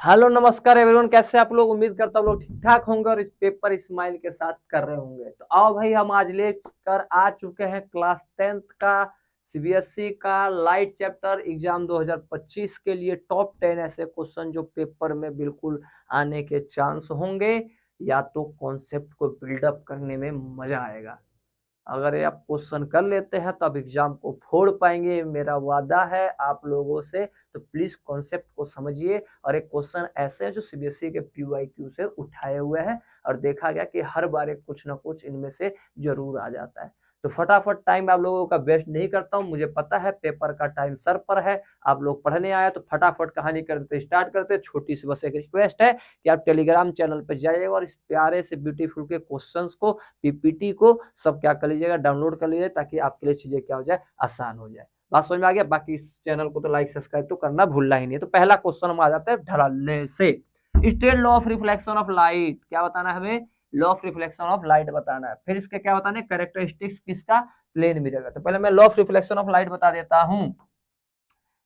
Hello नमस्कार everyone, कैसे आप लोग। उम्मीद करता हूँ लोग ठीक ठाक होंगे और इस पेपर स्माइल के साथ कर रहे होंगे। तो आओ भाई, हम आज लेकर आ चुके हैं क्लास 10th का सीबीएसई का लाइट चैप्टर एग्जाम 2025 के लिए टॉप 10 ऐसे क्वेश्चन जो पेपर में बिल्कुल आने के चांस होंगे, या तो कॉन्सेप्ट को बिल्डअप करने में मजा आएगा। अगर ये आप क्वेश्चन कर लेते हैं तो आप एग्जाम को फोड़ पाएंगे, मेरा वादा है आप लोगों से। तो प्लीज कॉन्सेप्ट को समझिए। और एक क्वेश्चन ऐसे हैं जो सीबीएसई के पीवाईक्यू से उठाए हुए हैं और देखा गया कि हर बार एक कुछ ना कुछ इनमें से जरूर आ जाता है। तो फटाफट टाइम आप लोगों का वेस्ट नहीं करता हूँ, मुझे पता है पेपर का टाइम सर पर है, आप लोग पढ़ने आए तो फटाफट कहानी करते स्टार्ट करते। छोटी सी बस एक रिक्वेस्ट है कि आप टेलीग्राम चैनल पर जाइएगा और इस प्यारे से ब्यूटीफुल के क्वेश्चंस को, पीपीटी को सब क्या कर लीजिएगा, डाउनलोड कर लीजिए, ताकि आपके लिए चीजें क्या हो जाए, आसान हो जाए। बात समझ में आ गया। बाकी इस चैनल को तो लाइक सब्सक्राइब तो करना भूलना ही नहीं। तो पहला क्वेश्चन हम आ जाता है ढलाने से। State law of reflection of light, क्या बताना है हमें, law of reflection of light बताना है। फिर इसके क्या बताना है, कैरेक्टरिस्टिक्स किसका, प्लेन मिरर का। तो पहले मैं law of reflection of light बता देता हूं।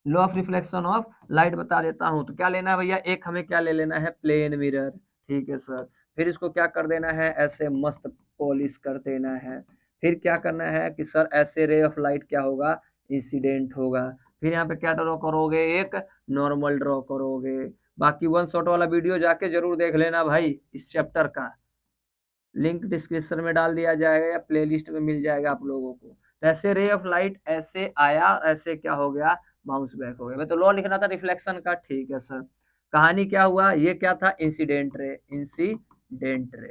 Law of reflection of light बता देता हूं। तो क्या लेना है भैया, एक हमें क्या ले लेना है, प्लेन मिरर। ठीक है सर। फिर इसको क्या कर देना है, ऐसे मस्त पॉलिश कर देना है। फिर क्या करना है कि सर ऐसे रे ऑफ लाइट क्या होगा, इंसिडेंट होगा। फिर यहाँ पे क्या ड्रॉ करोगे, एक नॉर्मल ड्रॉ करोगे। बाकी वन शॉट वाला वीडियो जाके जरूर देख लेना भाई, इस चैप्टर का लिंक डिस्क्रिप्शन में डाल दिया जाएगा या प्लेलिस्ट में मिल जाएगा आप लोगों को। तो ऐसे रे ऑफ लाइट ऐसे आया और ऐसे क्या हो गया, बाउंस बैक हो गया। मैं तो लॉ लिखना था रिफ्लेक्शन का। ठीक है सर। कहानी क्या हुआ, ये क्या था, इंसिडेंट रे, इंसिडेंट रे।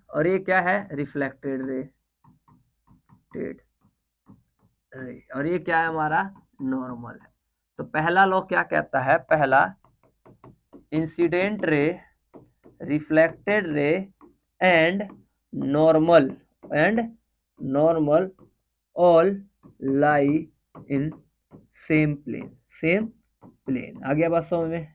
और ये क्या है, रिफ्लेक्टेड रे, टेड रे। और ये क्या है हमारा, नॉर्मल है। तो पहला लॉ क्या कहता है, पहला incident ray, reflected ray and normal, and normal all lie in same plane, same plane. आ गया बात समझ में,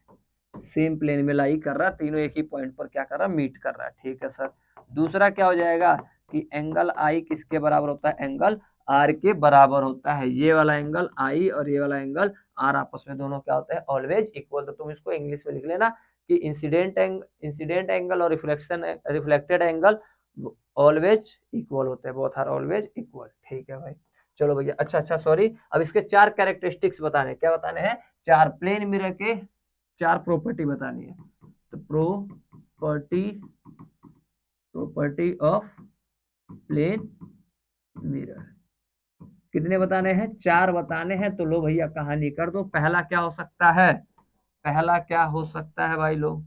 सेम प्लेन में लाई कर रहा, तीनों एक ही पॉइंट पर क्या कर रहा, मीट कर रहा है। ठीक है सर। दूसरा क्या हो जाएगा कि एंगल आई किसके बराबर होता है, एंगल आर के बराबर होता है। ये वाला एंगल आई और ये वाला एंगल आर आपस में दोनों क्या होता है, ऑलवेज इक्वल। तो तुम इसको इंग्लिश में लिख लेना कि इंसिडेंट एंगल और रिफ्लेक्टेड एंगल ऑलवेज इक्वल होते हैं, बोथ आर ऑलवेज इक्वल। ठीक है भाई। चलो भैया, अच्छा सॉरी, अब इसके चार कैरेक्टरिस्टिक्स बताने, क्या बताने हैं, चार प्लेन मिरर के चार प्रॉपर्टी बतानी है। तो प्रॉपर्टी ऑफ प्लेन मिरर कितने बताने हैं, चार बताने हैं। तो लो भैया कहानी कर दो। पहला क्या हो सकता है, पहला क्या हो सकता है भाई लोग,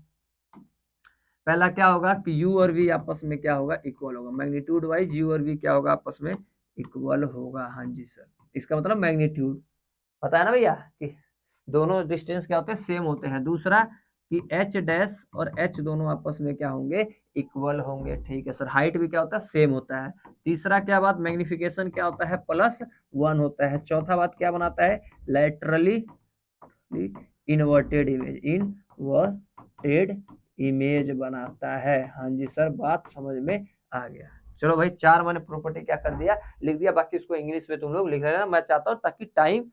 पहला क्या होगा कि u और v आपस में क्या होगा, इक्वल होगा। मैग्नीट्यूड वाइज u और v क्या होगा, आपस में इक्वल होगा। हाँ जी सर। इसका मतलब मैग्नीट्यूड पता है ना भैया कि दोनों डिस्टेंस क्या होते हैं, सेम होते हैं। दूसरा कि एच डैश और एच दोनों आपस में क्या होंगे, इक्वल होंगे। ठीक है सर। हाइट भी क्या होता है, सेम होता है। तीसरा क्या बात, मैग्निफिकेशन क्या होता है, +1 होता है। चौथा बात क्या बनाता है, laterally inverted image, inverted image बनाता है। हाँ जी सर, बात समझ में आ गया। चलो भाई, चार मैंने प्रॉपर्टी क्या कर दिया, लिख दिया। बाकी इसको इंग्लिश में तुम लोग लिख रहे हैं, मैं चाहता हूँ ताकि टाइम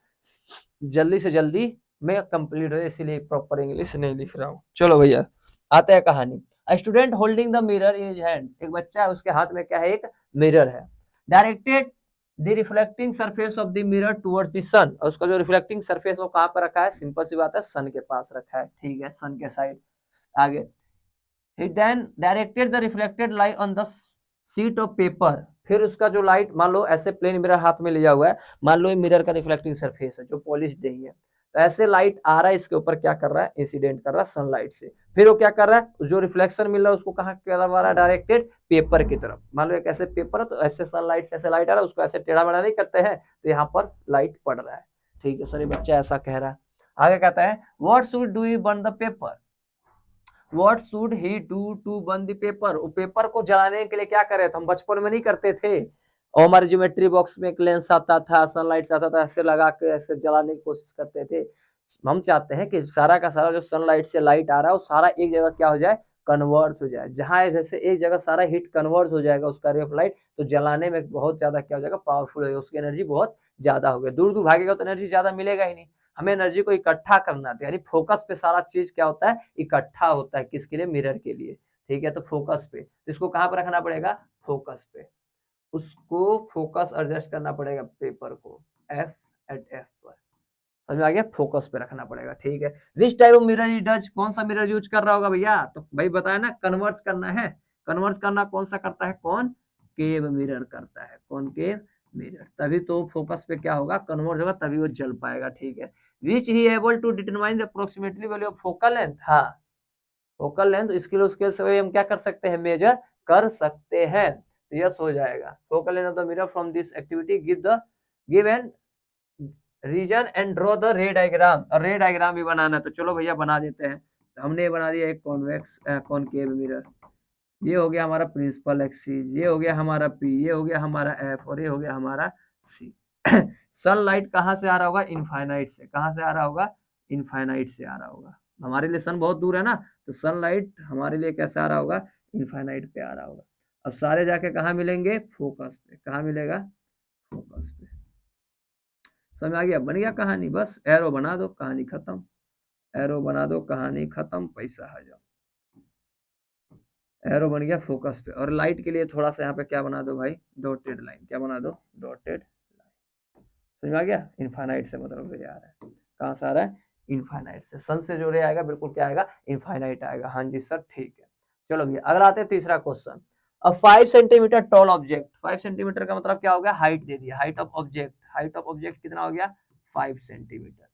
जल्दी से जल्दी में कंप्लीट हो, इसीलिए प्रॉपर इंग्लिश नहीं लिख रहा हूँ। चलो भैया, आते हैं कहानी। Student holding the mirror in his hand, एक बच्चा है उसके हाथ में क्या है, एक मिरर है। Directed the reflecting surface of the mirror towards the sun, और उसका जो रिफ्लेक्टिंग सरफेस वो कहाँ पर रखा है, सिंपल सी बात है, सन के पास रखा है। ठीक है, सन के साइड। आगे, he then directed the reflected light on the sheet of paper। फिर उसका जो लाइट, मान लो ऐसे प्लेन मिरर हाथ में लिया हुआ है, मान लो ये मिरर का रिफ्लेक्टिंग सरफेस है जो पॉलिश नहीं है, तो ऐसे लाइट आ रहा है इसके ऊपर, क्या कर रहा है, इंसिडेंट कर रहा है सनलाइट से। फिर वो क्या कर रहा है, जो रिफ्लेक्शन मिल रहा है उसको कहाँ करवा रहा है, डायरेक्टेड पेपर की तरफ। मान लो एक ऐसे पेपर है, तो ऐसे सनलाइट से ऐसे लाइट आ रहा है, उसको ऐसे टेढ़ा मेढ़ा नहीं करते हैं, तो यहाँ पर लाइट पड़ रहा है। ठीक है सर, ये बच्चा ऐसा कह रहा है। आगे कहता है, what should do you burn the paper, what should he do to burn the paper. वो पेपर को जलाने के लिए क्या करे, तो हम बचपन में नहीं करते थे, और हमारे ज्योमेट्री बॉक्स में एक लेंस आता था, सनलाइट आता था, ऐसे लगा के ऐसे जलाने की कोशिश करते थे। हम चाहते हैं कि सारा का सारा जो सनलाइट से लाइट आ रहा है वो सारा एक जगह क्या हो जाए, कन्वर्ट हो जाए। जहां जैसे एक जगह सारा हीट कन्वर्ट हो जाएगा उसका रे ऑफ लाइट, तो जलाने में बहुत ज्यादा क्या हो जाएगा, पावरफुल हो जाएगा, उसकी एनर्जी बहुत ज्यादा हो गई। दूर दूर भागेगा तो एनर्जी ज्यादा मिलेगा ही नहीं। हमें एनर्जी को इकट्ठा करना था, यानी फोकस पे सारा चीज क्या होता है, इकट्ठा होता है, किसके लिए, मिरर के लिए, ठीक है। तो फोकस पे, तो इसको कहाँ पर रखना पड़ेगा, फोकस पे, उसको फोकस एडजस्ट करना पड़ेगा पेपर को एफ एट एफ पर, समझ में आ गया, फोकस पे रखना पड़ेगा, ठीक है। Which type of mirror he does, कौन सा मिरर यूज कर रहा होगा भैया, तो भाई बताया ना, कन्वर्ट करना है, कन्वर्ट करना कौन सा करता है, कौन केव मिरर करता है, कौन केव मिरर, तभी तो फोकस पे क्या होगा, कन्वर्ट होगा, तभी वो जल पाएगा, ठीक है। Which he able to determine the approximately value of focal length, हाँ फोकल लेंथ, स्केल स्केल से हम क्या कर सकते हैं, मेजर कर सकते हैं, तो यस हो जाएगा। Focal length of the mirror from this activity give an reason and draw the ray diagram, और रे डायग्राम भी बनाना है, तो चलो भैया बना देते हैं। तो हमने बना दिया एक कॉन्वेक्स कॉनकेव मिरर, ये हो गया हमारा प्रिंसिपल एक्सिस, ये हो गया हमारा पी, ये हो गया हमारा एफ, और ये हो गया हमारा सी। सनलाइट कहाँ से आ रहा होगा, इनफाइनाइट से, कहाँ से आ रहा होगा, इनफाइनाइट से आ रहा होगा, हमारे लिए सन बहुत दूर है ना, तो सनलाइट हमारे लिए कैसे आ रहा होगा, इनफाइनाइट पे आ रहा होगा। अब सारे जाके कहाँ मिलेंगे, फोकस पे, कहाँ मिलेगा, फोकस पे, समझ आ गया, बन गया कहानी, बस एरो बना दो, कहानी खत्म, एरो बना दो, कहानी खत्म, पैसा आ जाओ, एरो बन गया फोकस पे। और लाइट के लिए थोड़ा सा यहाँ पे क्या बना दो भाई, डॉटेड लाइन, क्या बना दो, डॉटेड लाइन, समझ आ गया, इनफाइनाइट से मतलब रे आ रहा है, कहाँ से आ रहा है, इनफाइनाइट से, सन से जो रे आएगा बिल्कुल क्या आएगा, इनफाइनाइट आएगा, हाँ जी सर ठीक है। चलो भैया अगला आते हैं तीसरा क्वेश्चन। अब 5 सेंटीमीटर टॉल ऑब्जेक्ट, 5 सेंटीमीटर का मतलब क्या हो गया, हाइट दे दिया, height of object, height of object कितना हो गया, 5 centimetre,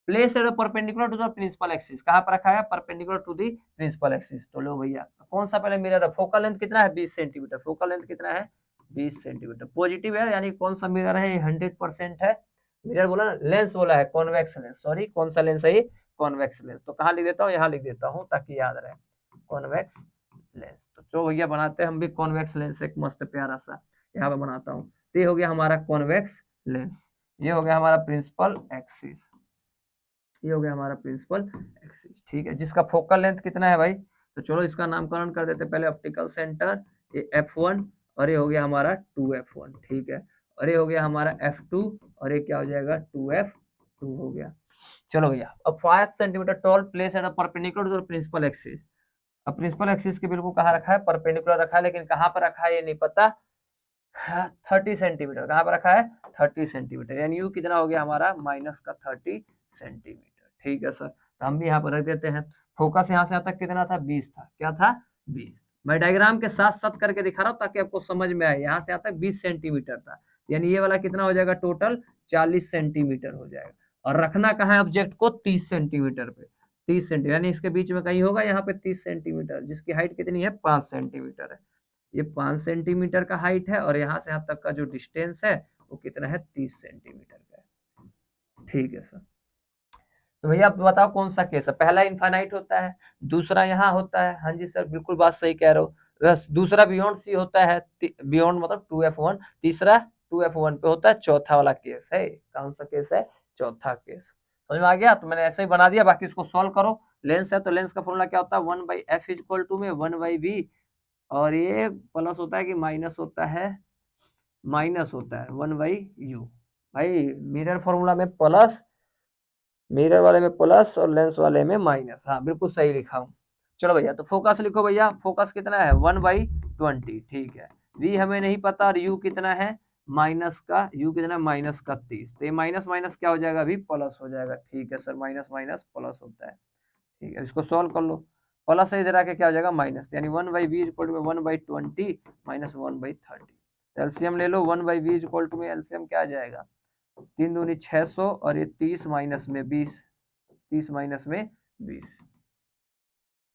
place at perpendicular to the principal axis, कहां पर रखा है, perpendicular to the principal axis. तो लो भैया कौन सा पहले मिरर है, फोकल लेंथ कितना है, 20 सेंटीमीटर, फोकल लेंथ कितना है, 20 सेंटीमीटर, पॉजिटिव है, यानी कौन सा मिरर है, 100% है, मिरर बोला ना, लेंस बोला है, कॉन्वेक्स लेंस, सॉरी कौन सा लेंस है ये, कॉन्वेक्स लेंस। तो कहाँ लिख देता हूँ, यहाँ लिख देता हूँ ताकि याद रहे, कॉन्वेक्स लेंस। तो जो भैया बनाते हैं हम भी कॉन्वेक्स लेंस, एक मस्त प्यारा सा यहाँ पे बनाता हूँ। तो ये हो गया हमारा कॉन्वेक्स लेंस, ये हो गया हमारा प्रिंसिपल एक्सिस, ये हो गया हमारा प्रिंसिपल एक्सिस, ठीक है, जिसका फोकल लेंथ कितना है भाई, तो चलो इसका नामकरण कर देते पहले, ऑप्टिकल सेंटर, ये F1, और ये हो गया हमारा 2F1, ठीक है, और ये हो गया हमारा F2, और ये क्या हो जाएगा 2F2 हो गया। चलो भैया अब 5 centimetre tall, place at perpendicular to the principal axis. अब प्रिंसिपल एक्सिस के बिल्कुल कहाँ रखा है, परपेंडिकुलर रखा है, लेकिन कहाँ पर रखा है ये नहीं पता, 30 सेंटीमीटर, कहाँ पर रखा है, 30 सेंटीमीटर, यानी यू कितना हो गया हमारा, माइनस का 30 सेंटीमीटर, ठीक है सर। तो हम भी यहाँ पर रख देते हैं, फोकस यहाँ से यहाँ तक कितना था, 20 था, क्या था, 20। मैं डायग्राम के साथ साथ करके दिखा रहा हूँ ताकि आपको समझ में आए, यहाँ से यहाँ तक 20 सेंटीमीटर था, यानी ये वाला कितना हो जाएगा, टोटल 40 सेंटीमीटर हो जाएगा, और रखना कहाँ है ऑब्जेक्ट को, 30 सेंटीमीटर पे, 30 सेंटीमीटर, यानी इसके बीच में कहीं होगा यहाँ पे 30 सेंटीमीटर, जिसकी हाइट कितनी है, 5 सेंटीमीटर है, ये 5 सेंटीमीटर का हाइट है, और यहाँ से यहाँ तक का जो डिस्टेंस है वो कितना है, 30 सेंटीमीटर का है, ठीक है सर। तो भैया आप बताओ कौन सा केस है, पहला इनफाइनाइट होता है, दूसरा यहाँ होता है, हाँ जी सर बिल्कुल बात सही कह रहे हो, बस दूसरा बियॉन्ड सी होता है, बियॉन्ड मतलब 2F1, तीसरा 2F1 पे होता है, चौथा वाला केस है, कौन सा केस है, चौथा केस, समझ में आ गया। तो मैंने ऐसे ही बना दिया, बाकी इसको सॉल्व करो। लेंस है तो लेंस का फॉर्मूला क्या होता है, 1/f इक्वल टू में 1/v, और ये प्लस होता है कि माइनस होता है, माइनस होता है 1/u, भाई मिरर फॉर्मूला में प्लस, मिरर वाले में प्लस और लेंस वाले में माइनस, हाँ बिल्कुल सही लिखा हूँ। चलो भैया तो फोकस लिखो भैया, फोकस कितना है 1/20, ठीक है, v हमें नहीं पता, और u कितना है, माइनस का, u कितना है, माइनस का 30, तो ये माइनस माइनस क्या हो जाएगा, v प्लस हो जाएगा, ठीक है सर, माइनस माइनस प्लस होता है, ठीक है, इसको सॉल्व कर लो, प्लस से इधर आके क्या हो जाएगा माइनस, यानी 1/v equal to 1/20 minus 1/30, LCM ले लो, 1/v इक्वल टू में एलसीएम क्या आ जाएगा, 3 दूनी 600, और ये 30 माइनस में 20, 30 माइनस में 20,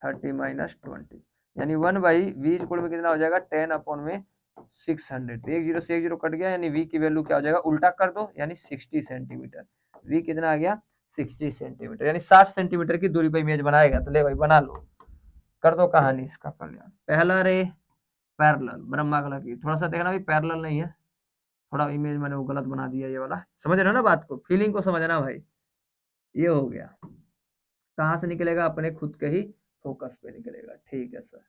30 माइनस 20, यानी 1/v इक्वल में कितना हो जाएगा, 10 में 600, एक जीरो से एक जीरो कट गया, यानी v की वैल्यू क्या हो जाएगा, उल्टा कर दो, यानी 60 सेंटीमीटर, v कितना आ गया 60 सेंटीमीटर, यानी 60 सेंटीमीटर की दूरी पर इमेज बनाएगा। तो ले भाई बना लो, कर दो कहानी इसका कल्याण। पहला रे पैरेलल, ब्रह्मा कलर की, थोड़ा सा देखना भी पैरेलल नहीं है, थोड़ा इमेज मैंने वो गलत बना दिया, ये वाला समझ रहे हो ना बात को, फीलिंग को समझना भाई। ये हो गया, कहाँ से निकलेगा, अपने खुद के ही फोकस पे निकलेगा, ठीक है सर।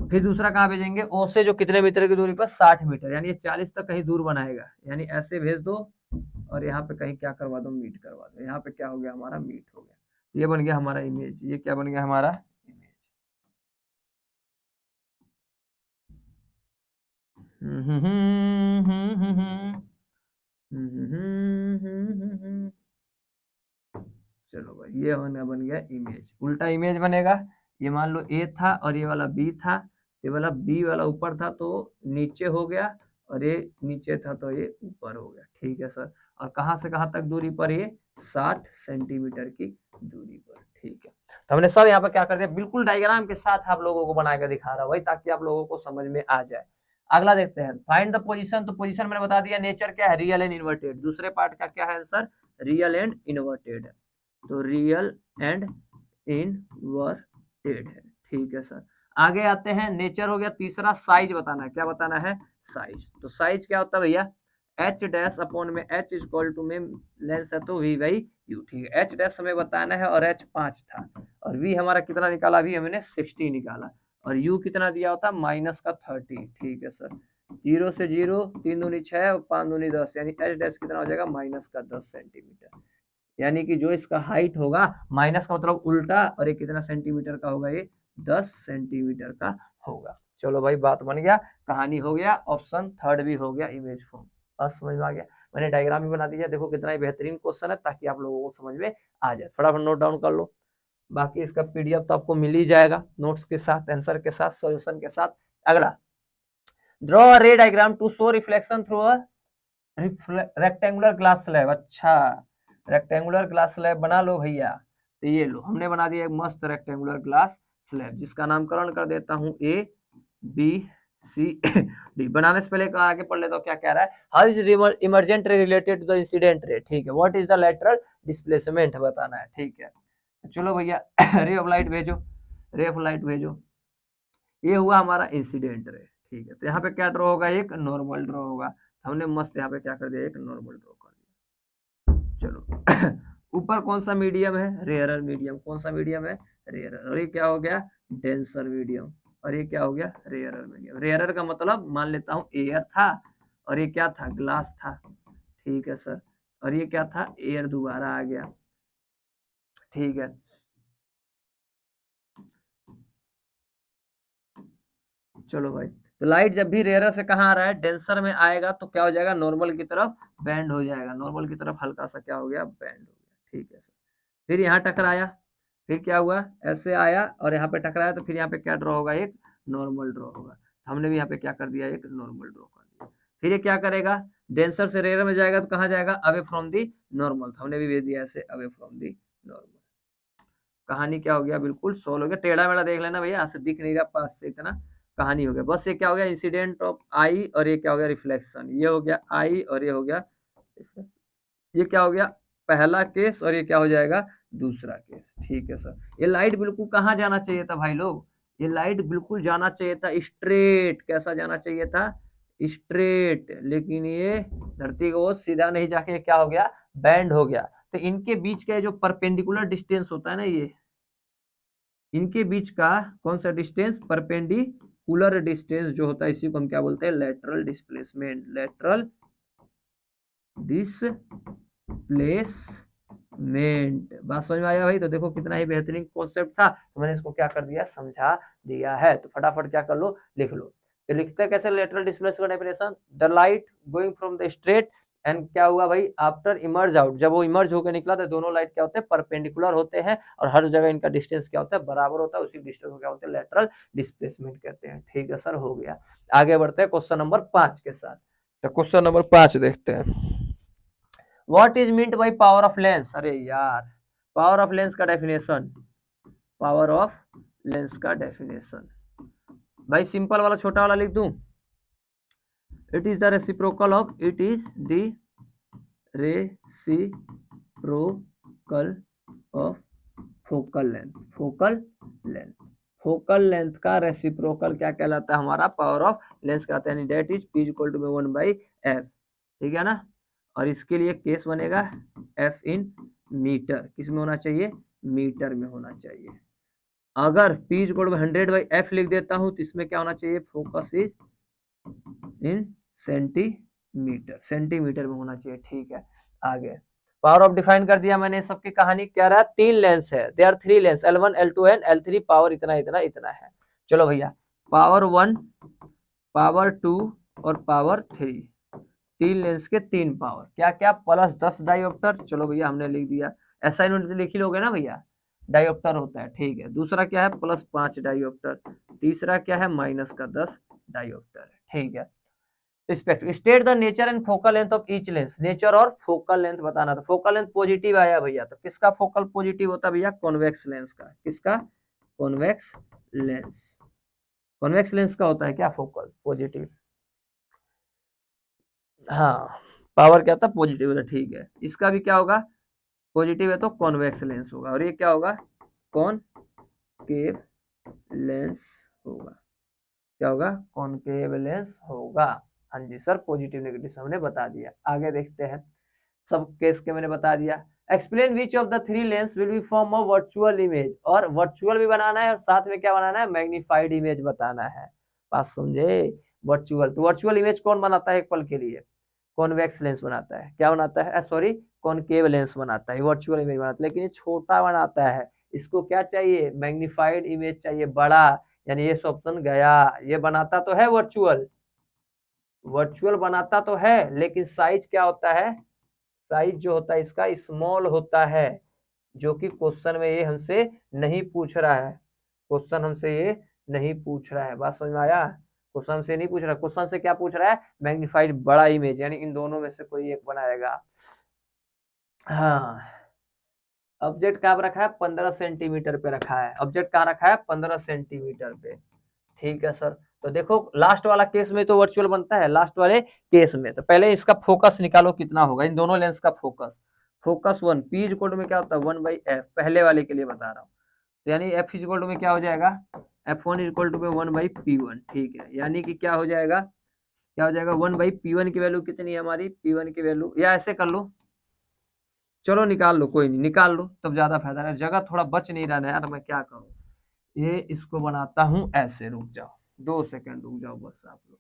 फिर दूसरा कहाँ भेजेंगे, ओ से जो कितने मीटर की दूरी पर, 60 मीटर, यानी ये 40 तक कहीं दूर बनाएगा, यानी ऐसे भेज दो और यहाँ पे कहीं क्या करवा दो, मीट करवा दो। यहाँ पे क्या हो गया हमारा, मीट हो गया। ये बन गया हमारा इमेज। ये क्या बन गया हमारा इमेज। चलो भाई, ये बन गया इमेज। उल्टा इमेज बनेगा। ये मान लो ए था और ये वाला बी था, ये वाला बी वाला ऊपर था तो नीचे हो गया, और ये नीचे था तो ये ऊपर हो गया। ठीक है सर। और कहाँ से कहाँ तक दूरी पर, ये 60 सेंटीमीटर की दूरी पर। ठीक है, तो हमने सब यहाँ पर क्या कर दिया, बिल्कुल डायग्राम के साथ आप लोगों को बना के दिखा रहा हूँ भाई, ताकि आप लोगों को समझ में आ जाए। अगला देखते हैं, फाइंड द पोजीशन। तो पोजीशन मैंने बता दिया, नेचर क्या है, रियल एंड इन्वर्टेड। दूसरे पार्ट का क्या है आंसर, रियल एंड इन्वर्टेड है। तो रियल एंड इनवर्टेड है। ठीक है सर। आगे आते हैं, नेचर हो गया। तीसरा साइज बताना है। क्या बताना है, साइज। तो साइज क्या होता है भैया, एच डैश अपॉन में एच इज इक्वल टू में लेंस है तो वी बाई यू। ठीक है, एच डैश हमें बताना है और एच 5 था, और वी हमारा कितना निकाला, वी हमने 60 निकाला, और यू कितना दिया होता, माइनस का 30। ठीक है सर। 0 से 0, 3 दूनी 6 और 5 दूनी 10, यानी एच डैश कितना हो जाएगा, माइनस का 10 सेंटीमीटर। यानी कि जो इसका हाइट होगा, माइनस का मतलब उल्टा, और ये कितना सेंटीमीटर का होगा, ये 10 सेंटीमीटर का होगा। चलो भाई, बात बन गया, कहानी हो गया, ऑप्शन थर्ड भी हो गया, इमेज फॉर्म। बस समझ में आ गया। मैंने डायग्राम भी बना दिया, देखो कितना ही बेहतरीन क्वेश्चन है, ताकि आप लोगों को समझ में आ जाए। फटाफट नोट डाउन कर लो। बाकी इसका पीडीएफ तो आपको मिल ही जाएगा, नोट्स के साथ, आंसर के साथ, सॉल्यूशन के साथ। अगला, draw a ray diagram to show reflection through a rectangular glass slab. अच्छा, रेक्टेंगुलर ग्लास स्लैब बना लो भैया। तो ये लो, हमने बना दिया एक मस्त रेक्टेंगुलर ग्लास स्लैब, जिसका नामकरण कर देता हूँ ए बी सी डी। बनाने से पहले आगे पढ़ लेता हूँ क्या कह रहा है। How is emergent ray related to the incident ray. ठीक है, what is the lateral displacement बताना है। ठीक है, तो चलो भैया रे ऑफ लाइट भेजो, रे ऑफ लाइट भेजो। ये हुआ हमारा इंसिडेंट रे। ठीक है, तो यहाँ पे क्या ड्रॉ होगा, एक नॉर्मल ड्रॉ होगा। हमने मस्त यहाँ पे क्या कर दिया, एक नॉर्मल ड्रॉ कर दिया। चलो ऊपर कौन सा मीडियम है, रेयरर मीडियम। कौन सा मीडियम है, रेयरर। और ये क्या हो गया, डेंसर मीडियम। और ये क्या हो गया, रेयरर मीडियम। रेयरर का मतलब मान लेता हूँ एयर था, और ये क्या था, ग्लास था। ठीक है सर। और ये क्या था, एयर दोबारा आ गया। ठीक है, चलो भाई, तो लाइट जब भी रेयरर से कहाँ आ रहा है, डेंसर में आएगा, तो क्या हो जाएगा, नॉर्मल की तरफ बैंड हो जाएगा। नॉर्मल की तरफ हल्का सा क्या हो गया, बैंड हो गया। ठीक है सर। फिर यहाँ टकराया, फिर क्या हुआ, ऐसे आया और यहाँ पे टकराया, तो फिर यहाँ पे क्या ड्रॉ होगा, एक नॉर्मल ड्रॉ होगा। हमने भी यहाँ पे क्या कर दिया, एक नॉर्मल ड्रॉ कर दिया। फिर ये क्या करेगा, डेंसर से रेयर में जाएगा तो कहाँ जाएगा, अवे फ्रॉम दी नॉर्मल। हमने भी भेज दिया ऐसे, अवे फ्रॉम दी नॉर्मल। कहानी क्या हो गया, बिल्कुल सोल्व हो गया। टेढ़ा मेढ़ा देख लेना भैया, यहाँ से दिख नहीं रहा पास से इतना। कहानी हो गया बस। ये क्या हो गया, इंसिडेंट ऑफ आई, और ये क्या हो गया, रिफ्लेक्शन। ये हो गया आई और ये हो गया, ये क्या हो गया, पहला केस, और ये क्या हो जाएगा, दूसरा केस। ठीक है सर। ये लाइट बिल्कुल कहाँ जाना चाहिए था भाई लोग, ये लाइट बिल्कुल जाना चाहिए था स्ट्रेट। कैसा जाना चाहिए था, स्ट्रेट। लेकिन ये धरती को सीधा नहीं जाके क्या हो गया, बैंड हो गया। तो इनके बीच का जो परपेंडिकुलर डिस्टेंस होता है ना, ये इनके बीच का कौन सा डिस्टेंस, परपेंडिकुलर डिस्टेंस जो होता है, इसी को हम क्या बोलते हैं, लेटरल डिस्प्लेसमेंट। Lateral displacement. बात समझ में आया भाई। तो देखो कितना ही बेहतरीन कॉन्सेप्ट था, तो मैंने इसको क्या कर दिया, समझा दिया है। तो फटाफट क्या कर लो, लिख लो। तो लिखते हैं कैसे, लेटरल डिस्प्लेसमेंट का definition, the light going from the straight and क्या हुआ भाई, आफ्टर इमर्ज आउट। जब वो इमर्ज होकर निकला तो दोनों लाइट क्या होते हैं, परपेंडिकुलर होते हैं, और हर जगह इनका डिस्टेंस क्या होता है, बराबर होता है। उसी डिस्टेंस को क्या होते हैं, लेटरल डिस्प्लेसमेंट कहते हैं। ठीक है सर, हो गया। आगे बढ़ते हैं क्वेश्चन नंबर 5 के साथ। तो क्वेश्चन नंबर 5 देखते हैं। What is meant by power of lens. अरे यार, पावर ऑफ लेंस का डेफिनेशन, पावर ऑफ लेंस का डेफिनेशन भाई सिंपल वाला छोटा वाला लिख दूं, it is the reciprocal of, it is the reciprocal of focal length. Focal length, focal length का रेसिप्रोकल क्या कहलाता है, हमारा पावर ऑफ लेंस कहलाता है। यानी that is P equal to 1/f। ठीक है ना। और इसके लिए केस बनेगा एफ इन मीटर। किस में होना चाहिए, मीटर में होना चाहिए। अगर P is equal to 100/f लिख देता हूं तो इसमें क्या होना चाहिए, फोकस इज इन सेंटीमीटर में होना चाहिए। ठीक है, आगे पावर ऑफ डिफाइन कर दिया मैंने। सबकी कहानी क्या रहा, 3 लेंस है, they are 3 lens L1 L2 and L3, power इतना इतना इतना है। चलो भैया, पावर 1, पावर 2 और पावर 3, 3 लेंस के 3 पावर, क्या क्या, प्लस 10 डायोप्टर। चलो भैया हमने लिख दिया, असाइनमेंट लिख ही लोगे ना भैया, डायोप्टर होता है। ठीक है, दूसरा क्या है, प्लस 5 डायोप्टर, तीसरा क्या है, माइनस का 10 डायोप्टर है। ठीक है, respect state the nature and focal length of each lens, nature और फोकल लेंथ बताना। तो फोकल लेंथ पॉजिटिव आया भैया, तो किसका फोकल पॉजिटिव होता है भैया, कॉन्वेक्स लेंस का। किसका, कॉन्वेक्स लेंस, कॉन्वेक्स लेंस का होता है क्या, फोकल पॉजिटिव। हाँ, पावर क्या होता है, पॉजिटिव होता है। ठीक है, इसका भी क्या होगा, पॉजिटिव है तो कॉन्वेक्स लेंस होगा, और ये क्या होगा, कॉनकेव लेंस होगा। क्या होगा, कॉनकेव लेंस होगा। हाँ जी सर, पॉजिटिव नेगेटिव हमने बता दिया। आगे देखते हैं, सब केस के मैंने बता दिया। Explain which of the 3 lens will be form a virtual image, और वर्चुअल भी बनाना है और साथ में क्या बनाना है, मैग्नीफाइड इमेज बताना है। बात समझे, वर्चुअल, तो वर्चुअल इमेज कौन बनाता है एक पल के लिए, कॉन्वेक्स लेंस बनाता है। क्या बनाता है, सॉरी, कॉनकेव लेंस बनाता है, वर्चुअल इमेज बनाता है, लेकिन ये छोटा बनाता है। इसको क्या चाहिए, मैग्नीफाइड इमेज चाहिए, बड़ा, यानी ये ऑप्शन गया। ये बनाता तो है वर्चुअल, वर्चुअल बनाता तो है, लेकिन साइज क्या होता है, साइज जो होता है इसका स्मॉल होता है, जो कि क्वेश्चन में ये हमसे नहीं पूछ रहा है। क्वेश्चन हमसे ये नहीं पूछ रहा है, बात समझ में आया, क्वेश्चन से नहीं पूछ रहा, क्वेश्चन से क्या पूछ रहा है, मैग्नीफाइड बड़ा इमेज, यानी इन दोनों में से कोई एक बनाएगा। हाँ, ऑब्जेक्ट कहाँ रखा है, 15 सेंटीमीटर पे रखा है, ऑब्जेक्ट कहाँ रखा है, 15 सेंटीमीटर पे। ठीक है सर, तो देखो लास्ट वाला केस में तो वर्चुअल बनता है, लास्ट वाले केस में तो पहले इसका फोकस निकालो कितना होगा, इन दोनों लेंस का focus, focus 1, P is equal to में क्या होता है, 1/f, पहले वाले के लिए बता रहा हूँ, तो यानी एफ इज इक्वल टू में क्या हो जाएगा, f1 इज इक्वल टू में 1/p1। ठीक है, यानी कि क्या हो जाएगा, क्या हो जाएगा, 1/p1 की वैल्यू कितनी है हमारी, p1 की वैल्यू, या ऐसे कर लो, चलो निकाल लो, कोई नहीं, निकाल लो तब ज्यादा फायदा है, जगह थोड़ा बच नहीं रहा है यार, मैं क्या करूँ, ये इसको बनाता हूँ ऐसे, रुक जाओ 2 सेकंड, रुक जाओ बस आप लोग।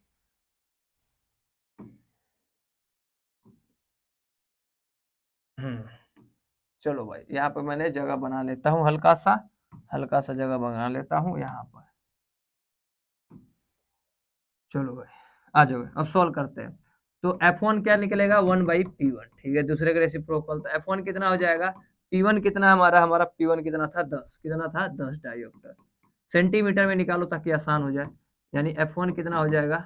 चलो भाई, यहाँ पे मैंने जगह बना लेता हूँ, हल्का सा जगह बना लेता हूँ यहाँ पर। चलो भाई, आ जाओ, अब सॉल्व करते हैं। तो F1 क्या निकलेगा, 1/P1। ठीक है, दूसरे का रेसिप्रोकल, तो F1 कितना हो जाएगा, P1 कितना हमारा P1 कितना था, 10, कितना था, 10 डायोप्टर। सेंटीमीटर में निकालो ताकि आसान हो जाए, यानी F1 कितना हो जाएगा,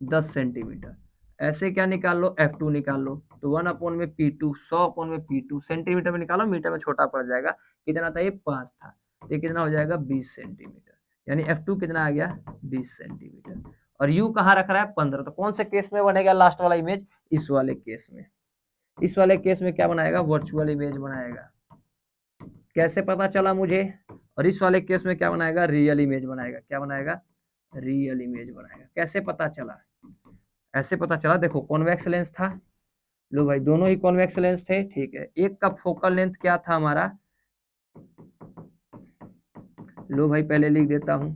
10 सेंटीमीटर। ऐसे क्या निकाल लो, F2 निकाल लो, तो 1/P2, 100/P2, सेंटीमीटर में निकालो, मीटर में छोटा पड़ जाएगा, कितना था ये, 5 था, ये कितना हो जाएगा, 20 सेंटीमीटर, यानी F2 कितना आ गया, 20 सेंटीमीटर। और U कहाँ रख रहा है, 15, तो कौन से केस में बनेगा लास्ट वाला इमेज, इस वाले केस में, इस वाले केस में क्या बनाएगा, वर्चुअल इमेज बनाएगा। कैसे पता चला मुझे, और इस वाले केस में क्या बनाएगा, रियल इमेज बनाएगा। क्या बनाएगा, रियल इमेज बनाएगा। कैसे पता चला, ऐसे पता चला, देखो कॉन्वेक्स लेंस था, लो भाई दोनों ही कॉन्वेक्स लेंस थे। ठीक है, एक का फोकल लेंथ क्या था हमारा, लो भाई पहले लिख देता हूं,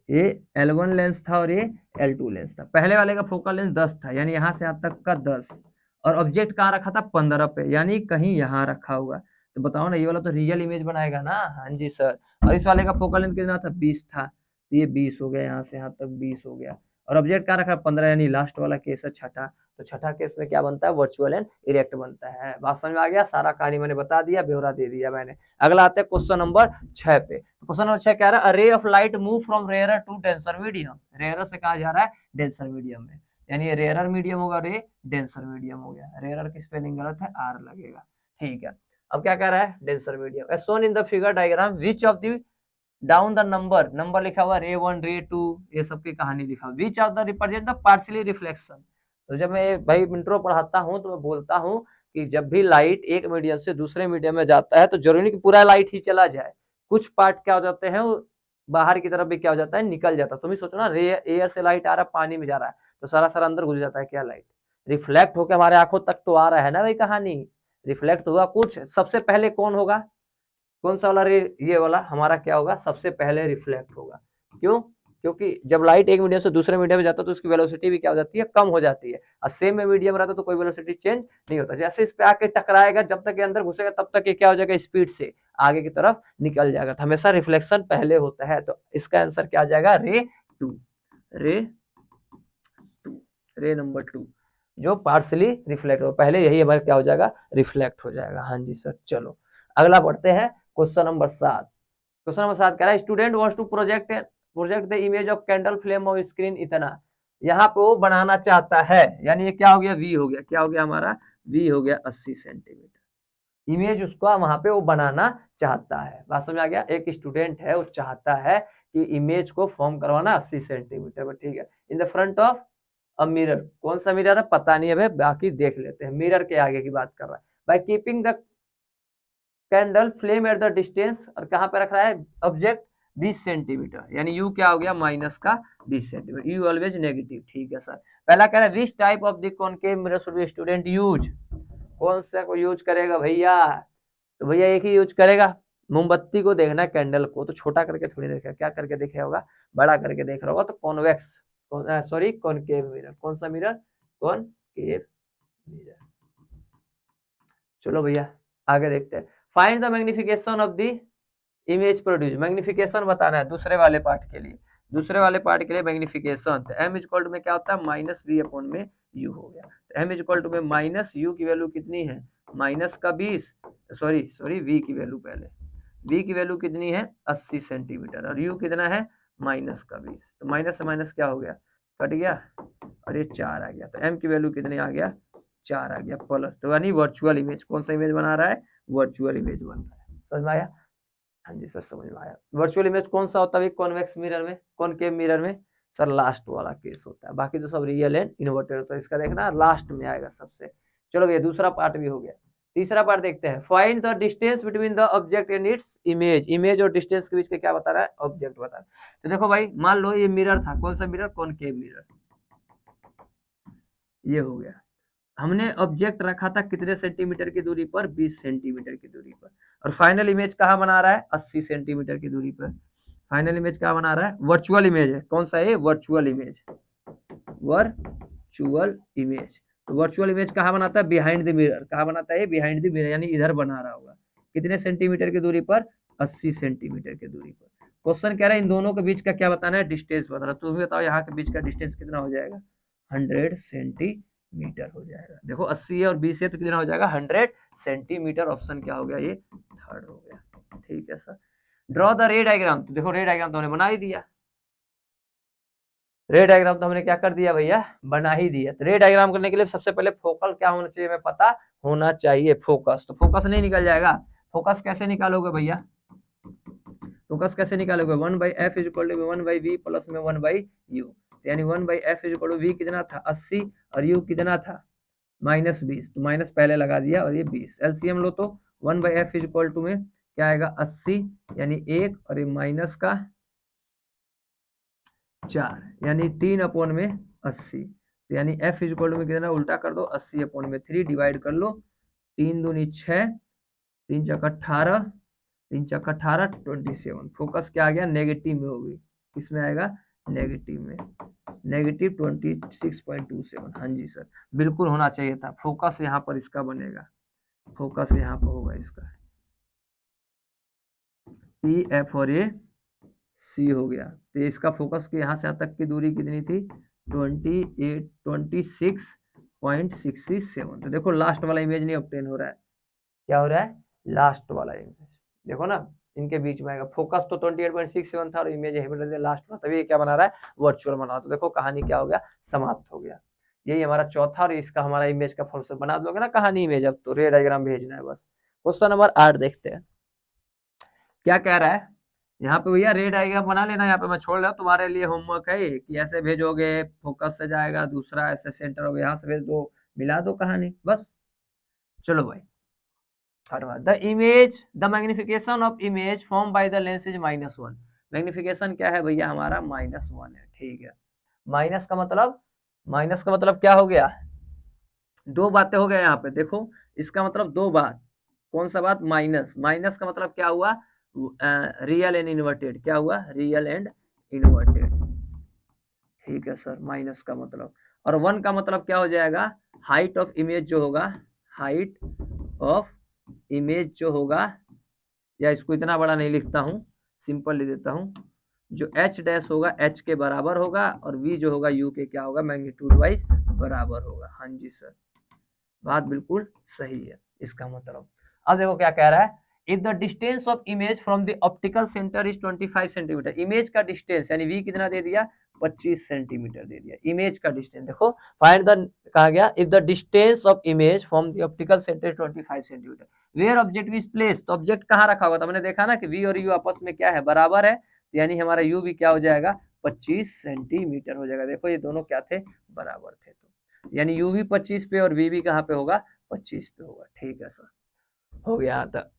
ये L1 लेंस था और ये L2 लेंस था। पहले वाले का फोकल लेंथ 10 था, यानी यहां से यहां तक का 10, और ऑब्जेक्ट कहाँ रखा था, 15 पे, यानी कहीं यहाँ रखा होगा। तो बताओ ना, ये वाला तो रियल इमेज बनाएगा ना, हाँ जी सर। और इस वाले का फोकल लेंथ कितना था, 20 था, तो ये 20 हो गया, यहाँ से यहाँ तक 20 हो गया, और ऑब्जेक्ट कहाँ रखा, 15, यानी लास्ट वाला केस है छठा। तो छठा केस में क्या बनता है, वर्चुअल एंड इरेक्ट बनता है। बात समझ में आ गया, सारा कहानी मैंने बता दिया, ब्यौरा दे दिया मैंने। अगला आता है क्वेश्चन नंबर 6 पे। क्वेश्चन नंबर 6 कह रहा है, ray of light move from rare to denser medium, rare से कहा जा रहा है डेंसर मीडियम में, यानी ये रेयर मीडियम होगा, रे डेंसर मीडियम हो गया, रेयर की स्पेलिंग गलत है, आर लगेगा। ठीक है, अब क्या कह रहा है, denser medium, as shown in the figure diagram, which of the down the number लिखा हुआ, रे1 रे2, ये सब की कहानी लिखा हुआ, विच of the represent the partially reflection. तो जब मैं भाई इंट्रो पढ़ाता हूँ तो मैं बोलता हूँ कि जब भी लाइट एक मीडियम से दूसरे मीडियम में जाता है तो जरूरी नहीं कि पूरा लाइट ही चला जाए, कुछ पार्ट क्या हो जाते हैं, बाहर की तरफ भी क्या हो जाता है, निकल जाता है। तुम ही सोचो ना, एयर से लाइट आ रहा है, पानी में जा रहा है, तो सारा अंदर घुस जाता है क्या, लाइट, रिफ्लेक्ट होकर हमारे आंखों तक तो आ रहा है ना भाई कहानी, रिफ्लेक्ट हुआ कुछ, सबसे पहले कौन होगा, कौन सा वाला रे, ये वाला हमारा क्या होगा, सबसे पहले रिफ्लेक्ट होगा। क्यों, क्योंकि जब लाइट एक मीडियम से दूसरे मीडियम में जाता है तो उसकी वेलोसिटी भी क्या हो जाती है, कम हो जाती है, और सेम में मीडियम रहता तो कोई वेलोसिटी चेंज नहीं होता। जैसे इस पे आके टकराएगा, जब तक ये अंदर घुसेगा तब तक ये क्या हो जाएगा, स्पीड से आगे की तरफ निकल जाएगा। तो हमेशा रिफ्लेक्शन पहले होता है, तो इसका आंसर क्या आ जाएगा, रे टू, रे टू, रे नंबर 2 जो पार्शली रिफ्लेक्ट हो, पहले यही हमारा क्या हो जाएगा, रिफ्लेक्ट हो जाएगा। हाँ जी सर। चलो अगला पढ़ते हैं, क्वेश्चन नंबर 7। क्वेश्चन नंबर 7 कह रहा है student wants to project the image of candle flame of screen इतना, यहाँ पे वो बनाना चाहता है, यानी ये क्या हो गया, वी हो गया, क्या हो गया हमारा, वी हो गया 80 सेंटीमीटर। इमेज उसका वहां पे वो बनाना चाहता है, बात समझ आ गया, एक स्टूडेंट है वो चाहता है कि इमेज को फॉर्म करवाना 80 सेंटीमीटर में, ठीक है, in the front of a mirror, कौन सा मिरर है पता नहीं है भाई, बाकी देख लेते हैं, मिरर के आगे की बात कर रहा है। By keeping the candle flame at the distance, और कहां पे रख रहा है ऑब्जेक्ट 20 सेंटीमीटर, यानी यू क्या हो गया, माइनस का 20 सेंटीमीटर, यू ऑलवेज नेगेटिव, ठीक है सर। पहला कह रहा है which type of the concave mirror should be student use, कौन सा को यूज करेगा भैया, तो भैया एक ही यूज करेगा, मोमबत्ती को देखना, कैंडल को तो छोटा करके थोड़ी देखा, क्या करके देखा होगा, बड़ा करके देख रहा होगा, तो कॉन्वेक्स, सॉरी कॉनकेव मिरर, कौन सा मिरर, कॉनकेव मिरर। चलो भैया आगे देखते हैं, find the magnification of the image produce, magnification बताना है दूसरे वाले पार्ट के लिए, दूसरे वाले पार्ट के लिए मैग्निफिकेशन, तो एम इक्वल टू में क्या होता है, माइनस वी अपॉन में यू हो गया, तो एम इक्वल टू में माइनस यू की वैल्यू कितनी है, माइनस का 20, सॉरी वी की वैल्यू, पहले वी की वैल्यू कितनी है 80 सेंटीमीटर, और यू कितना है माइनस का 20, तो माइनस से माइनस क्या हो गया, कट गया, और ये 4 आ गया, तो एम की वैल्यू कितनी आ गया, 4 आ गया, प्लस, तो यानी वर्चुअल इमेज, कौन सा इमेज बना रहा है, वर्चुअल इमेज बन रहा है, समझ में आया, हाँ जी सर समझ में आया। वर्चुअल इमेज कौन सा होता है कॉन्वेक्स मिरर में, कॉनकेव मिरर में, सर लास्ट वाला केस होता है, बाकी तो सब रियल एंड इन्वर्टेड होता है, इसका देखना लास्ट में आएगा सबसे। चलो भैया दूसरा पार्ट भी हो गया, तीसरा पार्ट देखते हैं, find the distance between the object and its image, image और डिस्टेंस के बीच का क्या बता रहा है, ऑब्जेक्ट बता रहा है। तो देखो भाई मान लो ये मिरर था, कौन सा मिरर, कॉनकेव मिरर, ये हो गया, हमने ऑब्जेक्ट रखा था कितने सेंटीमीटर की दूरी पर, 20 सेंटीमीटर की दूरी पर, और फाइनल इमेज कहाँ बना रहा है, 80 सेंटीमीटर की दूरी पर, फाइनल इमेज कहाँ बना रहा है, वर्चुअल इमेज है, कौन सा है, वर्चुअल इमेज, वर्चुअल इमेज, तो वर्चुअल इमेज कहाँ बनाता है, बिहाइंड द मिरर, कहाँ बनाता है, बिहाइंड द मिरर, यानी इधर बना रहा होगा, कितने सेंटीमीटर की दूरी पर, 80 सेंटीमीटर की दूरी पर। क्वेश्चन कह रहा है इन दोनों के बीच का क्या बताना है, डिस्टेंस बताना, तो बताओ यहाँ के बीच का डिस्टेंस कितना हो जाएगा, 100 सेंटीमीटर हो जाएगा। देखो 80 है और 20 है तो कितना हो जाएगा, 100 सेंटीमीटर, ऑप्शन क्या हो गया, ये थर्ड हो गया, ठीक है sir. Draw the ray diagram, तो देखो रे डायग्राम तो हमने बना ही दिया, रे डायग्राम तो हमने क्या कर दिया भैया, बना ही दिया। तो रे डायग्राम करने के लिए सबसे पहले फोकल क्या होना चाहिए, हमें पता होना चाहिए, फोकस, तो फोकस नहीं निकल जाएगा, फोकस कैसे निकालोगे भैया, फोकस कैसे निकालोगे, 1/f is equal to 1/v plus में 1/u, यानी 1/f is equal to v कितना था 80 और u कितना था -20, तो माइनस पहले लगा दिया और ये 20, एलसीएम लो तो 1/f इज इक्वल टू में क्या आएगा 80, यानी 1 और ये माइनस का 4, यानी 3 अपॉन में 80, तो यानी f इज इक्वल टू में कितना, उल्टा कर दो, 80 अपॉन में 3 डिवाइड कर लो, 3 दूनी 6, 3 चौका 18, 3 चौका 18 27, फोकस क्या आ गया, नेगेटिव में होगी, किसमें आएगा, नेगेटिव में, नेगेटिव 26.27, हाँ जी सर बिल्कुल होना चाहिए था, फोकस यहाँ पर इसका बनेगा, फोकस यहाँ पर होगा इसका, पी एफ और ए सी हो गया, तो इसका फोकस के यहाँ से यहाँ तक की दूरी कितनी थी 26.67, तो देखो लास्ट वाला इमेज नहीं ऑब्टेन हो रहा है, क्या हो रहा है, लास्ट वाला इमेज, देखो ना इनके बीच में आएगा, फोकस तो 28.67 था और इमेज लास्ट में, तभी क्या बना रहा है, वर्चुअल बना रहा है, तो देखो कहानी क्या हो गया, समाप्त हो गया, यही हमारा चौथा, और इसका हमारा इमेज का फॉर्मेशन बना दोगे ना कहानी इमेज, अब तो रे डायग्राम भेजना है बस। क्वेश्चन नंबर 8 देखते हैं, क्या कह रहा है यहाँ पे भैया, रे डायग्राम बना लेना, यहाँ पे मैं छोड़ रहा हूँ, तुम्हारे लिए होमवर्क है कि ऐसे भेजोगे, फोकस से जाएगा, दूसरा ऐसे सेंटर और यहाँ से भेज दो, मिला दो कहानी बस। चलो भाई the image, the magnification of image form by the lens is -1, magnification क्या है भैया हमारा -1 है, ठीक है, माइनस का मतलब क्या हो गया, दो बातें हो गए यहाँ पे, देखो इसका मतलब दो बात। कौन सा बात? माइनस। माइनस का मतलब क्या हुआ? Real and inverted. क्या हुआ? Real and inverted. ठीक है सर, माइनस का मतलब। और वन का मतलब क्या हो जाएगा? हाइट ऑफ इमेज जो होगा, हाइट ऑफ इमेज जो होगा, या इसको इतना बड़ा नहीं लिखता हूँ, सिंपल लिख देता हूँ, जो एच डैश होगा एच के बराबर होगा, और वी जो होगा यू के क्या होगा? मैग्नीट्यूड वाइज बराबर होगा। हाँ जी सर, बात बिल्कुल सही है इसका मतलब। अब देखो क्या कह रहा है, if the distance of image from the optical centre is 25 centimetre. Image का डिस्टेंस यानी वी कितना दे दिया? 25 सेंटीमीटर दे दिया इमेज का डिस्टेंस। देखो फाइंड द, कहा गया if the distance of image from the optical centre is 25 centimetre, where object is place. तो ऑब्जेक्ट कहाँ रखा होगा? तो हमने देखा ना कि वी और यू आपस में क्या है? बराबर है, यानी हमारा यू भी क्या हो जाएगा? 25 सेंटीमीटर हो जाएगा। देखो ये दोनों क्या थे? बराबर थे। तो यानी यू भी 25 पे और वी भी कहाँ पे होगा? 25 पे होगा। ठीक है सर, हो गया था।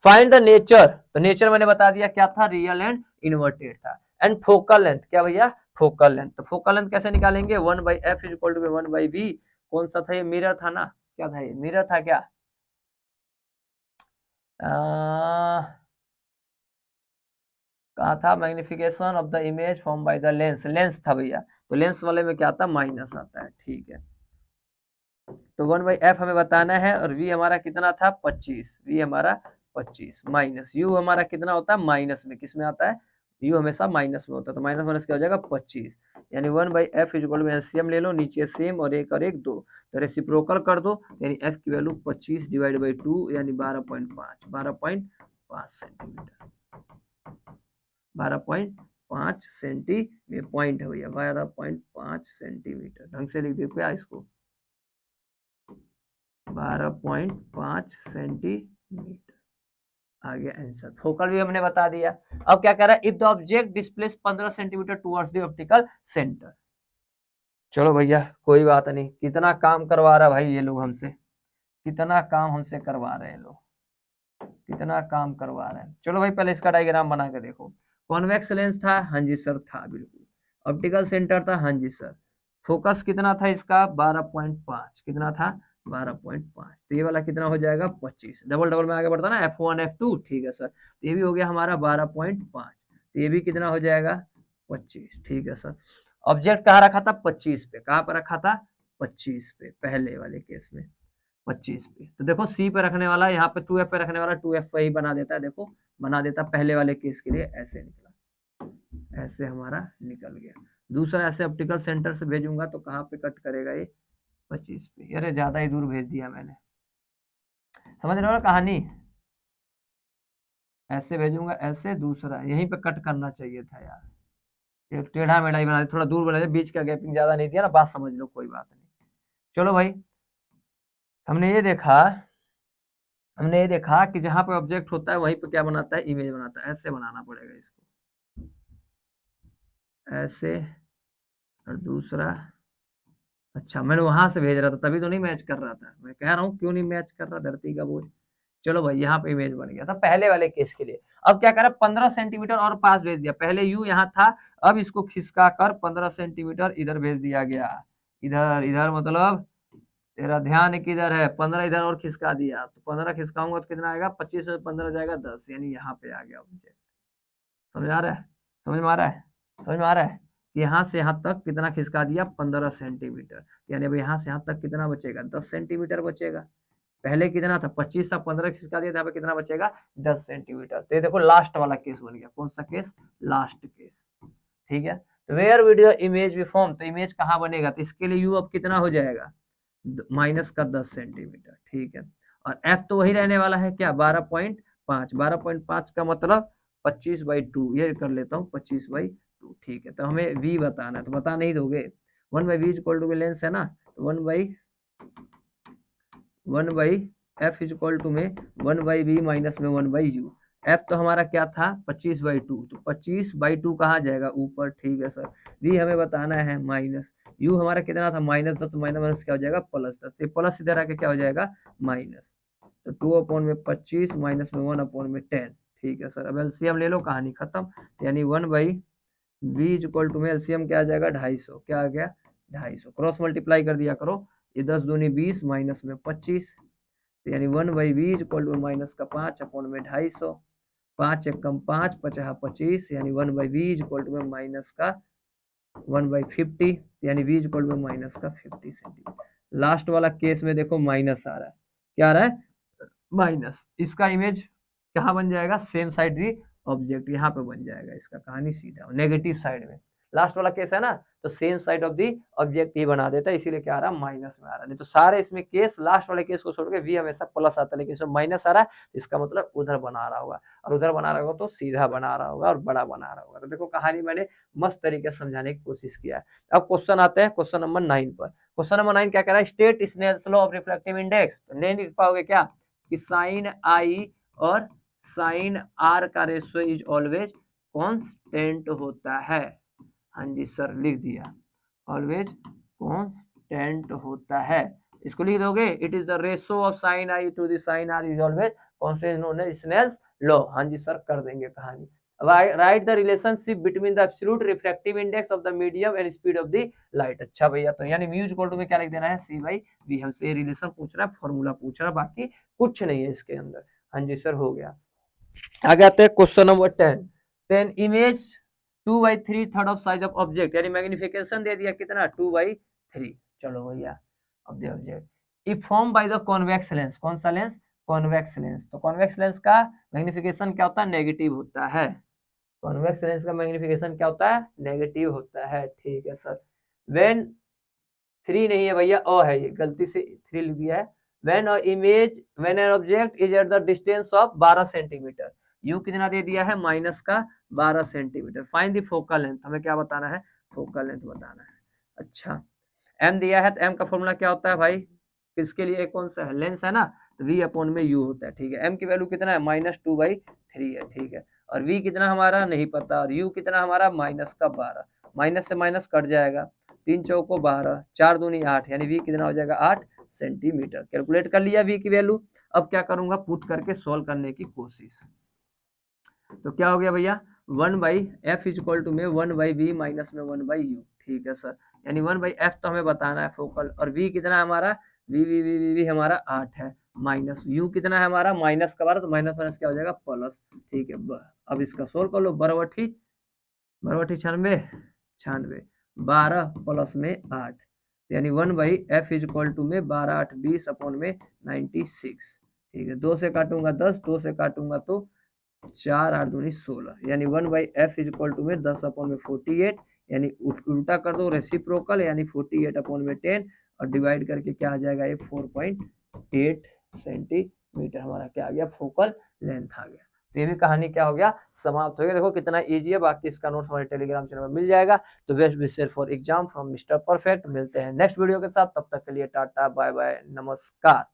Find the nature. तो नेचर मैंने बता दिया क्या था? रियल एंड इन्वर्टेड था। एंड फोकल लेंथ, क्या भैया? Focal length. तो फोकल लेंथ कैसे निकालेंगे? 1/f is equal to 1/v। कौन सा था ये? मिरर था ना? क्या था ये? मिरर था क्या? कहा था? Magnification of the image form by the lens. Lens था भैया, तो लेंस वाले में क्या आता? माइनस आता है। ठीक है, तो 1/f हमें बताना है, और v हमारा कितना था? 25। v हमारा 25 माइनस u हमारा कितना होता है? माइनस में। किस में आता है? u हमेशा माइनस में होता है, तो माइनस माइनस क्या हो जाएगा? 25। यानी 1/f इक्वल टू एलसीएम ले लो, नीचे सेम और एक 2, तो रेसिप्रोकल कर दो, यानी f की वैल्यू 25 डिवाइड बाई 2 यानी 12.5। 12.5 सेंटीमीटर। 12.5 सेंटीमीटर पॉइंट है भैया, 12.5 सेंटीमीटर। ढंग से लिख दो क्या इसको? 12.5 सेंटीमीटर। आ गया आंसर। फोकल भी हमने बता दिया। अब क्या कह रहा है? If the object displace 15 centimetre towards the optical centre. चलो भैया कोई बात नहीं, कितना काम करवा रहा है भाई ये लोग हमसे, कितना काम हमसे करवा रहे हैं लोग, कितना काम करवा रहे हैं। चलो भाई पहले इसका डायग्राम बना के देखो। कॉन्वेक्स लेंस था, हाँ जी सर था बिल्कुल। ऑप्टिकल सेंटर था, हाँ जी सर। फोकस कितना था इसका? 12.5। कितना था? 12.5। तो ये वाला कितना हो जाएगा? 25। डबल डबल में आगे बढ़ता ना, F1 F2। ठीक है सर, तो ये भी हो गया हमारा 12.5। तो ये भी कितना हो जाएगा? 25। ठीक है सर। ऑब्जेक्ट कहाँ रखा था? 25 पे। कहाँ पर रखा था? 25 पे, पहले वाले केस में 25 पे। तो देखो सी पे रखने वाला, यहाँ पे 2f पे रखने वाला 2f पे ही बना देता है। देखो बना देता पहले वाले केस के लिए। ऐसे निकला, ऐसे हमारा निकल गया। दूसरा ऐसे ऑप्टिकल सेंटर से भेजूंगा तो कहाँ पे कट करेगा ये? 25 पे। अरे ज्यादा ही दूर भेज दिया मैंने, समझ रहे हो ना कहानी? ऐसे भेजूंगा, ऐसे दूसरा यहीं पे कट करना चाहिए था यार। एक टेढ़ा मेढ़ा ही बना दिया, थोड़ा दूर बना दिया, बीच का गैपिंग ज्यादा नहीं दिया ना। बात समझ लो, कोई बात नहीं। चलो भाई, हमने ये देखा, हमने ये देखा कि जहां पे ऑब्जेक्ट होता है वहीं पे क्या बनाता है? इमेज बनाता है। ऐसे बनाना पड़ेगा इसको, ऐसे। और दूसरा, अच्छा मैंने वहां से भेज रहा था तभी तो नहीं मैच कर रहा था। मैं कह रहा हूँ क्यों नहीं मैच कर रहा, धरती का बोझ। चलो भाई यहाँ पे इमेज बन गया था पहले वाले केस के लिए। अब क्या करा? 15 सेंटीमीटर और पास भेज दिया। पहले यू यहाँ था, अब इसको खिसका कर 15 सेंटीमीटर इधर भेज दिया गया। इधर इधर मतलब तेरा ध्यान किधर है? 15 इधर और खिसका दिया, तो 15 खिसकाऊंगा तो कितना आएगा? 25 से 15 जाएगा 10, यानी यहाँ पे आ गया ऑब्जेक्ट। समझ आ रहा है? समझ में आ रहा है? समझ में आ रहा है? यहाँ से यहाँ तक कितना खिसका दिया? 15 सेंटीमीटर। यानी अब यहाँ से यहाँ तक कितना बचेगा? 10 सेंटीमीटर बचेगा। पहले कितना था? 25 था, 15 खिसका दिया, यहाँ पे कितना बचेगा? 10 सेंटीमीटर। तो ये देखो लास्ट वाला केस बन गया। कौन सा केस? Last case. ठीक है, तो वेयर वीडियो इमेज भी फॉर्म, तो इमेज कहाँ बनेगा? तो इसके लिए यू अब कितना हो जाएगा? माइनस का 10 सेंटीमीटर। ठीक है, और एफ तो वही रहने वाला है क्या? 12.5। 12.5 का मतलब 25/2, ये कर लेता हूँ 25/2। ठीक है, तो हमें v बताना है, तो बता नहीं दोगे? 1/v इक्वल टू लेंस है ना, तो 1/f इक्वल टू में 1/v माइनस में 1/u। एफ तो हमारा क्या था? 25/2, तो 25/2 कहाँ जाएगा? ऊपर। ठीक है सर। v हमें बताना है माइनस, u हमारा कितना था? -10, तो माइनस माइनस क्या हो जाएगा? +10। तो प्लस इधर आके क्या हो जाएगा? माइनस। तो 2/25 माइनस में 1/10। ठीक है सर, अब एलसीएम ले लो, कहानी खत्म। यानी 1/v इक्वल टू में एलसीएम क्या आ जाएगा? 250। क्या आ गया? 250। क्रॉस मल्टीप्लाई कर दिया करो, ये 10 दूनी 20 माइनस में 25, तो यानी 1/v इक्वल टू माइनस का 5 अपॉन में 250, 5 एक कम 5 50 25, यानी 1/v इक्वल टू में माइनस का 1/50, यानी v इक्वल टू माइनस का 50 सेंटीमीटर। लास्ट वाला केस में देखो माइनस आ रहा है, क्या आ रहा है, माइनस। इसका इमेज कहाँ बन जाएगा, सेम साइड दी ऑब्जेक्ट, यहाँ पे बन जाएगा इसका कहानी सीधा नेगेटिव साइड में। लास्ट वाला केस है ना, तो same side of the object ही बना देता है, इसीलिए क्या आ रहा है, माइनस में आ रहा है। नहीं तो सारे इसमें केस लास्ट वाले केस को छोड़ के वी हमेशा प्लस आता है, लेकिन इसमें माइनस आ रहा है, इसका मतलब उधर बना रहा होगा, और उधर बना रहा होगा तो सीधा बना रहा होगा और बड़ा बना रहा होगा। तो देखो कहानी मैंने मस्त तरीके से समझाने की कोशिश किया है। अब क्वेश्चन आते हैं क्वेश्चन नंबर 9 पर। क्वेश्चन नंबर 9 क्या कह रहा है, state Snell's law of refractive index. तो नहीं लिख पाओगे क्या कि साइन आई और साइन आर का रेशियो इज ऑलवेज कांस्टेंट होता है। हाँ जी सर लिख दिया, ऑलवेज कांस्टेंट होता है। इसको लिख दोगे, it is the ratio of sine I to the sine R is always constant known as Snell's law. हाँ जी सर कर देंगे कहानी। Write the relationship between the absolute refractive index of the medium and speed of the light. अच्छा भैया, तो यानी mu equal to में क्या लिख देना है, सी बाई वी। हमसे रिलेशन पूछ रहा है, फॉर्मूला पूछ रहा है, बाकी कुछ नहीं है इसके अंदर। हाँ जी सर हो गया। आगे आते हैं question number 10 image 2/3 third of size of object, यानी मैग्निफिकेशन दे दिया कितना 2/3। चलो भैया of the object if form by the convex lens. कौन सा लेंस, कॉन्वेक्स लेंस। तो कॉन्वेक्स लेंस का मैग्निफिकेशन क्या होता है, नेगेटिव होता है। कॉन्वेक्स लेंस का मैग्निफिकेशन क्या होता है, नेगेटिव होता है। ठीक है सर। व्हेन 3 नहीं है भैया, ओ है, ये गलती से 3 लिख दिया है। When an object is at the distance of 12 centimetre, you कितना दे दिया है, माइनस का 12 centimetre. Find the focal length, हमें क्या बताना है, फोकल लेंथ बताना है। अच्छा एम दिया है, तो एम का फॉर्मूला क्या होता है भाई, किसके लिए, कौन सा है, लेंस है ना, तो वी अपॉन में यू होता है। ठीक है, एम की वैल्यू कितना है, -2/3 है। ठीक है, और वी कितना हमारा नहीं पता, और यू कितना हमारा माइनस का 12, माइनस से माइनस कट जाएगा, 3 चौको 12, 4 दूनी 8, यानी वी कितना हो जाएगा 8 सेंटीमीटर। कैलकुलेट कर लिया वी की वैल्यू। अब क्या करूंगा, पुट करके सॉल्व करने की कोशिश। तो क्या हो गया भैया, 1/f इक्वल टू में 1/v माइनस में 1/u। ठीक है सर, यानी 1/f तो हमें बताना है फोकल, और v कितना है हमारा, v हमारा 8 है, माइनस u कितना है हमारा, माइनस का 12, तो माइनस माइनस क्या हो जाएगा प्लस। ठीक है, अब इसका सोल्व कर लो, 12 96 96, 12 प्लस में 8, यानी 1/f इक्वल टू में 12 8 20 अपॉन में 96। ठीक है, 2 से काटूंगा 10, 2 से काटूंगा तो 4 8 दूनी 16, यानी 1/f इक्वल टू में 10 अपॉन में 48, यानी उल्टा कर दो रेसिप्रोकल, यानी 48 अपॉन में 10 और डिवाइड करके क्या आ जाएगा, ये 4.8 सेंटीमीटर हमारा क्या आ गया, फोकल लेंथ आ गया। तो ये भी कहानी क्या हो गया, समाप्त हो गया। देखो कितना इजी है, बाकी इसका नोट्स हमारे टेलीग्राम चैनल में मिल जाएगा। तो best wishes for exam from mister perfect. मिलते हैं नेक्स्ट वीडियो के साथ, तब तक के लिए टाटा बाय बाय नमस्कार।